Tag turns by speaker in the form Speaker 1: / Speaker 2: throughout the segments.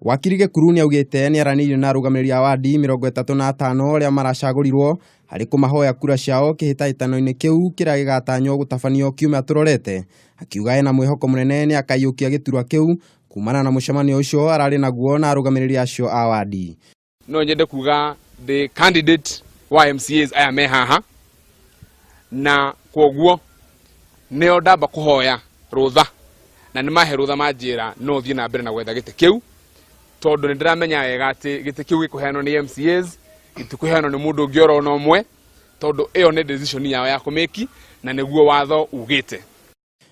Speaker 1: Wakiri Gĩkuru nĩaugĩte nĩaranĩirie na arũgamĩrĩri a wadi 35 arĩa maracagũrirwo harĩ kũmahoya kura ciao kĩhĩtahĩtano-inĩ kĩu kĩrĩa gĩgatanywo gũtabanio kiumia tũrorete, akiuga ena mwĩhoko mũnene nĩakaiyũkia gĩturwa kĩu kumana na mũcemanio ũcio ararĩ naguo na arũgamĩrĩri acio a wadi.
Speaker 2: No nyende kuga the candidate wa MCAs aya me haha na kwoguo nĩo ndamba kũhoya rũtha na nĩmahe rũtha manjĩra no thiĩ na mbere na gwetha gĩtĩ kĩu, tondũ nĩndĩramenya wega atĩ gĩtĩ kĩu gĩkũheanwo nĩ MCAs, gĩtikũheanwo nĩ mũndũ ũngĩ oro ũmwe, tondũ ĩyo nĩ decision yao ya kũmĩki na nĩguo watho ugĩte.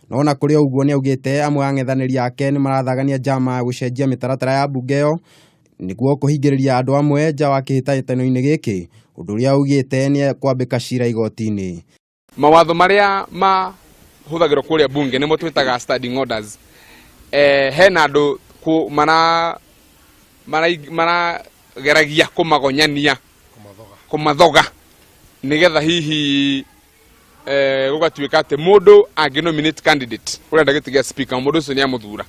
Speaker 1: No na kũrĩ ũguo nĩaugĩte amwe ang'ethanĩri ake nĩmarathagania njama ya gũcenjia mĩtaratara ya mbunge ĩyo nĩguo kũhingĩrĩria andũ amwe nja wa kĩhĩtahĩtano-inĩ gĩkĩ, ũndũ ũrĩa augĩte nĩ kwambĩka cira igoti-inĩ.
Speaker 2: Mawatho marĩa mahũthagĩrwo kũrĩa bunge nĩmo twĩtaga standing orders. Hena andũ marageragia kũmagonyania, kũmathoga nĩgetha hihi gũgatuĩka atĩ mũndũ angĩ-nominate candidate ũrenda gĩtĩ gĩa speaker, mũndũ ũcio nĩamũthura.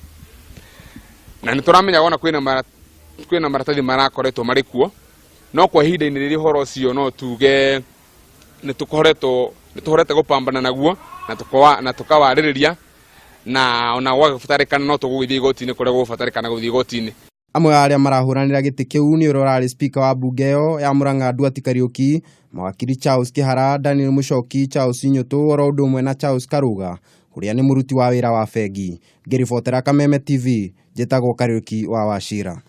Speaker 2: Na nĩtũramenya ona kwĩna maratathi marakoretwo marĩ kuo, no kwa ihinda-inĩ rĩrĩ ũhoro ũcio no tuge nĩtũhorete gũpambana naguo na tũkawarĩrĩria, na ona gwagĩbatarĩkana no tũgũgĩthiĩ igoti-inĩ kũrĩa gũgũbatarĩkana gũthiĩ igoti-inĩ. Amwe arĩa marahũranĩra gĩtĩ kĩu nĩ ũrĩa ũrarĩ speaker wa bunge ĩyo ya Murang'a Nduati Kariuki, mawakiri Charles Kihara, Daniel Muchoki, Charles Nyoto, oro ũndũ ũmwe na Charles Karuga ũrĩa nĩ mũruti wa wĩra wa bengi. Ngĩribotera Kameme TV, njĩtagwo Kariuki wa Wachira.